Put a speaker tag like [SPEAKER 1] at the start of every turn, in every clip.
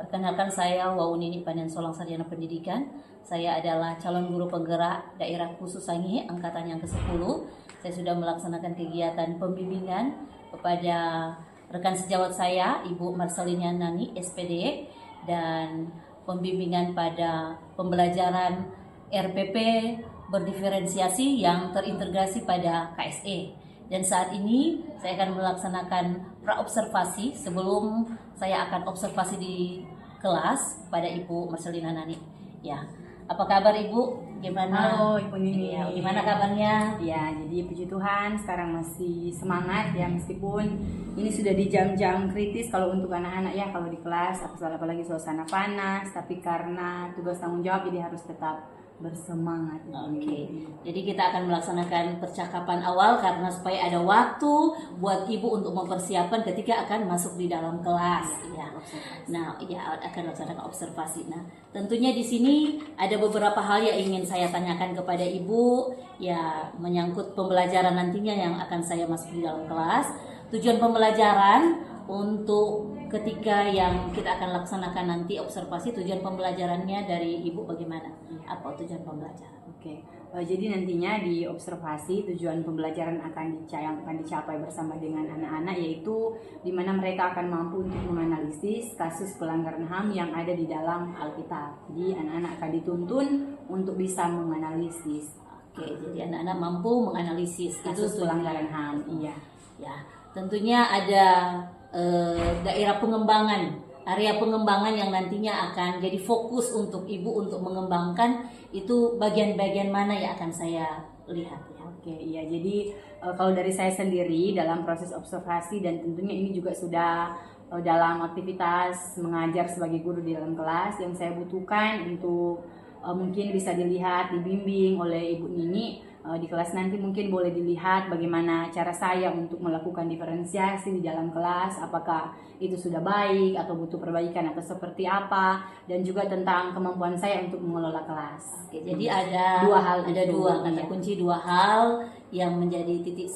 [SPEAKER 1] Perkenalkan saya Waunini Panen Solang Sarjana Pendidikan. Saya adalah calon guru penggerak daerah khusus Sangihe angkatan yang ke-10. Saya sudah melaksanakan kegiatan pembimbingan kepada rekan sejawat saya, Ibu Marcelina Nani, SPD, dan pembimbingan pada pembelajaran RPP berdiferensiasi yang terintegrasi pada KSE. Dan saat ini saya akan melaksanakan praobservasi sebelum saya akan observasi di kelas pada Ibu Marcelina Nani. Ya, apa kabar Ibu? Gimana?
[SPEAKER 2] Halo Ibu Nini.
[SPEAKER 1] Ya, gimana kabarnya?
[SPEAKER 2] Ya, jadi puji Tuhan sekarang masih semangat ya, meskipun ini sudah di jam-jam kritis kalau untuk anak-anak ya, kalau di kelas apalagi suasana panas, tapi karena tugas tanggung jawab jadi harus tetap bersemangat.
[SPEAKER 1] Oke. Jadi kita akan melaksanakan percakapan awal karena supaya ada waktu buat Ibu untuk mempersiapkan ketika akan masuk di dalam kelas ya. Nah, ya akan melaksanakan observasi. Nah, tentunya di sini ada beberapa hal yang ingin saya tanyakan kepada Ibu ya, menyangkut pembelajaran nantinya yang akan saya masuk di dalam kelas. Tujuan pembelajaran untuk ketika yang kita akan laksanakan nanti observasi, tujuan pembelajarannya dari Ibu bagaimana? Apa tujuan pembelajaran?
[SPEAKER 2] Oke, jadi nantinya di observasi tujuan pembelajaran akan dicapai bersama dengan anak-anak, yaitu di mana mereka akan mampu untuk menganalisis kasus pelanggaran HAM yang ada di dalam Alkitab. Jadi anak-anak akan dituntun untuk bisa menganalisis.
[SPEAKER 1] Oke, jadi anak-anak mampu menganalisis
[SPEAKER 2] kasus pelanggaran HAM. Iya.
[SPEAKER 1] Ya, tentunya ada daerah pengembangan, area pengembangan yang nantinya akan jadi fokus untuk Ibu untuk mengembangkan itu bagian-bagian mana yang akan saya lihat ya.
[SPEAKER 2] Oke, iya. Jadi kalau dari saya sendiri dalam proses observasi dan tentunya ini juga sudah dalam aktivitas mengajar sebagai guru di dalam kelas, yang saya butuhkan untuk mungkin bisa dilihat, dibimbing oleh Ibu Nini di kelas nanti, mungkin boleh dilihat bagaimana cara saya untuk melakukan diferensiasi di dalam kelas, apakah itu sudah baik atau butuh perbaikan atau seperti apa, dan juga tentang kemampuan saya untuk mengelola kelas.
[SPEAKER 1] Oke, jadi ada dua kata kunci, dua hal yang menjadi titik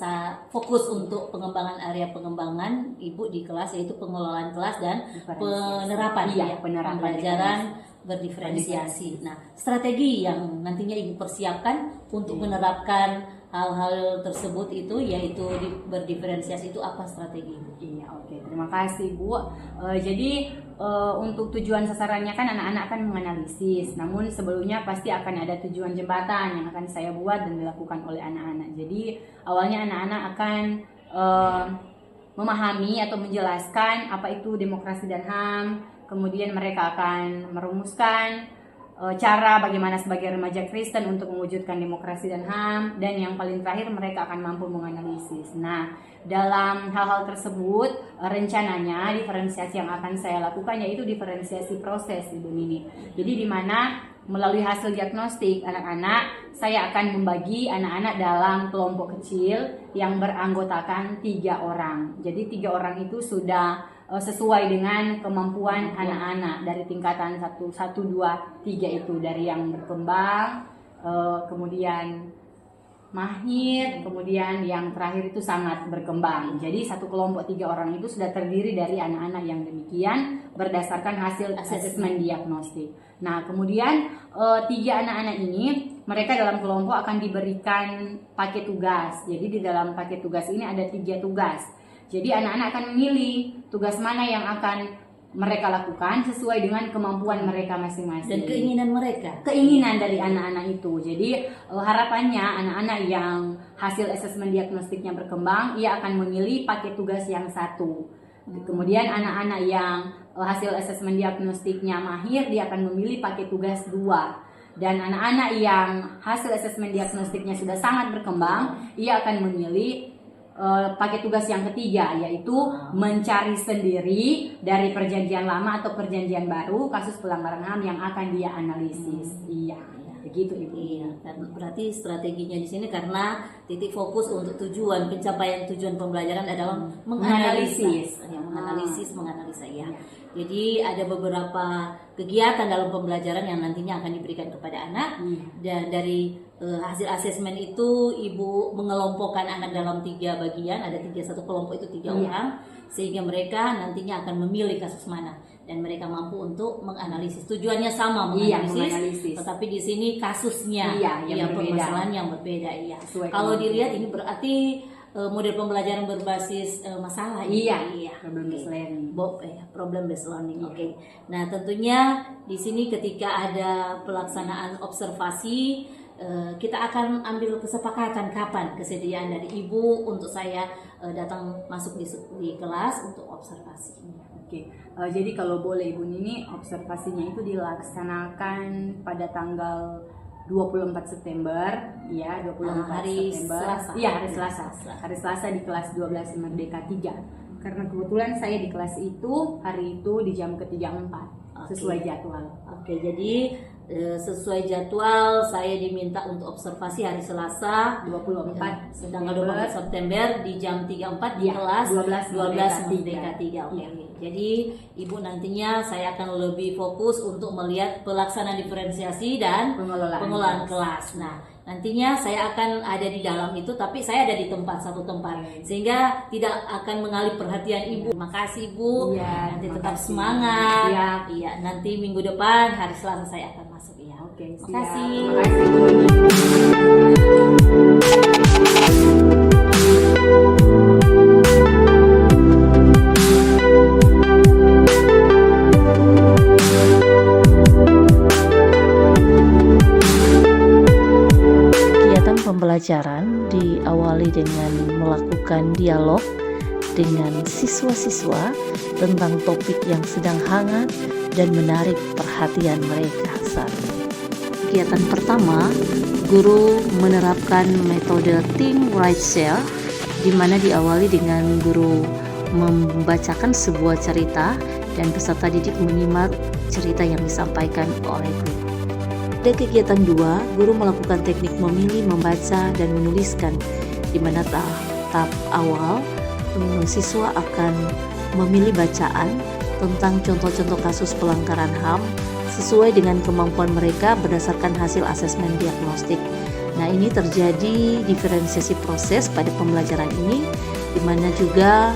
[SPEAKER 1] fokus untuk pengembangan area pengembangan Ibu di kelas, yaitu pengelolaan kelas dan penerapan
[SPEAKER 2] penerapan
[SPEAKER 1] pembelajaran berdiferensiasi. Nah, strategi yang nantinya Ibu persiapkan untuk menerapkan hal-hal tersebut itu, yaitu berdiferensiasi, itu apa strategi?
[SPEAKER 2] Iya, oke. Terima kasih Bu. Jadi untuk tujuan sasarannya kan anak-anak akan menganalisis. Namun sebelumnya pasti akan ada tujuan jembatan yang akan saya buat dan dilakukan oleh anak-anak. Jadi awalnya anak-anak akan memahami atau menjelaskan apa itu demokrasi dan HAM. Kemudian mereka akan merumuskan cara bagaimana sebagai remaja Kristen untuk mewujudkan demokrasi dan HAM, dan yang paling terakhir mereka akan mampu menganalisis. Nah, dalam hal-hal tersebut rencananya diferensiasi yang akan saya lakukan yaitu diferensiasi proses Ibu Nini. Jadi di mana melalui hasil diagnostik anak-anak, saya akan membagi anak-anak dalam kelompok kecil yang beranggotakan 3 orang. Jadi 3 orang itu sudah sesuai dengan kemampuan anak-anak dari tingkatan 1, 2, 3 itu, dari yang berkembang, kemudian mahir, kemudian yang terakhir itu sangat berkembang. Jadi satu kelompok 3 orang itu sudah terdiri dari anak-anak yang demikian berdasarkan hasil asesmen diagnostik. Nah, kemudian 3 anak-anak ini mereka dalam kelompok akan diberikan paket tugas. Jadi di dalam paket tugas ini ada 3 tugas. Jadi anak-anak akan memilih tugas mana yang akan mereka lakukan sesuai dengan kemampuan mereka masing-masing
[SPEAKER 1] dan keinginan mereka,
[SPEAKER 2] keinginan dari anak-anak itu. Jadi harapannya anak-anak yang hasil asesmen diagnostiknya berkembang, ia akan memilih paket tugas yang 1. Kemudian anak-anak yang hasil asesmen diagnostiknya mahir, dia akan memilih paket tugas 2. Dan anak-anak yang hasil asesmen diagnostiknya sudah sangat berkembang, ia akan memilih paket tugas yang ketiga, yaitu mencari sendiri dari perjanjian lama atau perjanjian baru kasus pelanggaran HAM yang akan dia analisis. Iya, begitu Ibu.
[SPEAKER 1] Iya, berarti strateginya di sini karena titik fokus untuk pencapaian tujuan pembelajaran adalah menganalisis, menganalisa ya. Jadi ada beberapa kegiatan dalam pembelajaran yang nantinya akan diberikan kepada anak, dan dari hasil asesmen itu Ibu mengelompokkan anak dalam 3 bagian, ada 3, satu kelompok itu 3 orang, sehingga mereka nantinya akan memilih kasus mana. dan mereka mampu untuk menganalisis. Tujuannya sama
[SPEAKER 2] Iya,
[SPEAKER 1] menganalisis,
[SPEAKER 2] menganalisis.
[SPEAKER 1] tetapi di sini kasusnya,
[SPEAKER 2] Iya, yang berbeda.
[SPEAKER 1] permasalahan yang berbeda. Iya.
[SPEAKER 2] Sesuai
[SPEAKER 1] Kalau
[SPEAKER 2] dengan-
[SPEAKER 1] dilihat ini berarti model pembelajaran berbasis masalah.
[SPEAKER 2] Iya,
[SPEAKER 1] Oke.
[SPEAKER 2] problem based learning.
[SPEAKER 1] Problem based learning.
[SPEAKER 2] Iya.
[SPEAKER 1] Oke. Nah, tentunya di sini ketika ada pelaksanaan observasi, kita akan ambil kesepakatan kapan kesediaan dari ibu untuk saya datang masuk di kelas untuk observasi.
[SPEAKER 2] Oke, jadi kalau boleh Ibu Nini, observasinya itu dilaksanakan pada tanggal 24 September, ya 24
[SPEAKER 1] Hari
[SPEAKER 2] September.
[SPEAKER 1] Selasa.
[SPEAKER 2] Iya, hari Selasa. Hari Selasa di kelas 12 Merdeka 3. Karena kebetulan saya di kelas itu hari itu di jam ke-3-4 sesuai jadwal.
[SPEAKER 1] Oke, jadi sesuai jadwal saya diminta untuk observasi hari Selasa
[SPEAKER 2] 24
[SPEAKER 1] tanggal 24 September di jam 3.4 di
[SPEAKER 2] Ya,
[SPEAKER 1] kelas
[SPEAKER 2] 12
[SPEAKER 1] Merdeka 3. Oke.
[SPEAKER 2] Ya.
[SPEAKER 1] Jadi Ibu nantinya saya akan lebih fokus untuk melihat pelaksanaan diferensiasi dan pengelolaan kelas. Nah, nantinya saya akan ada di dalam itu, tapi saya ada di satu tempat sehingga tidak akan mengalih perhatian Ibu. Makasih Bu.
[SPEAKER 2] Iya,
[SPEAKER 1] Nanti
[SPEAKER 2] terima
[SPEAKER 1] tetap
[SPEAKER 2] kasih.
[SPEAKER 1] semangat.
[SPEAKER 2] Iya.
[SPEAKER 1] Iya, nanti minggu depan hari Selasa saya akan masuk ya.
[SPEAKER 2] Oke, siap.
[SPEAKER 1] Makasih.
[SPEAKER 2] Terima kasih Bu Nini.
[SPEAKER 3] Kegiatan pembelajaran diawali dengan melakukan dialog dengan siswa-siswa tentang topik yang sedang hangat dan menarik perhatian mereka saat ini. Kegiatan pertama, guru menerapkan metode Think Write Share, di mana diawali dengan guru membacakan sebuah cerita dan peserta didik menyimak cerita yang disampaikan oleh guru. Pada kegiatan 2, guru melakukan teknik memilih, membaca, dan menuliskan, di mana tahap awal siswa akan memilih bacaan tentang contoh-contoh kasus pelanggaran HAM sesuai dengan kemampuan mereka berdasarkan hasil asesmen diagnostik. Nah, ini terjadi diferensiasi proses pada pembelajaran ini, di mana juga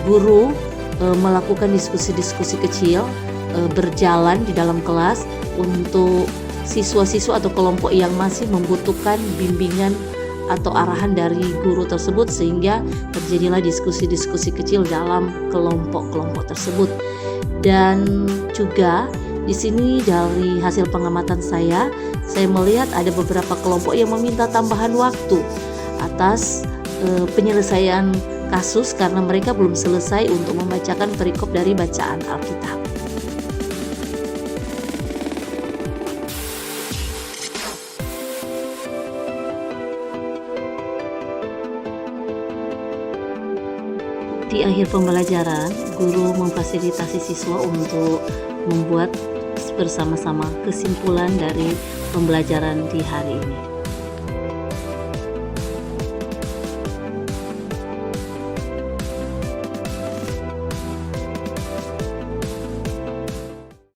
[SPEAKER 3] guru melakukan diskusi-diskusi kecil berjalan di dalam kelas untuk siswa-siswa atau kelompok yang masih membutuhkan bimbingan atau arahan dari guru tersebut, sehingga terjadilah diskusi-diskusi kecil dalam kelompok-kelompok tersebut. Dan juga di sini dari hasil pengamatan saya melihat ada beberapa kelompok yang meminta tambahan waktu atas penyelesaian kasus karena mereka belum selesai untuk membacakan perikop dari bacaan Alkitab. Di akhir pembelajaran, guru memfasilitasi siswa untuk membuat bersama-sama kesimpulan dari pembelajaran di hari ini.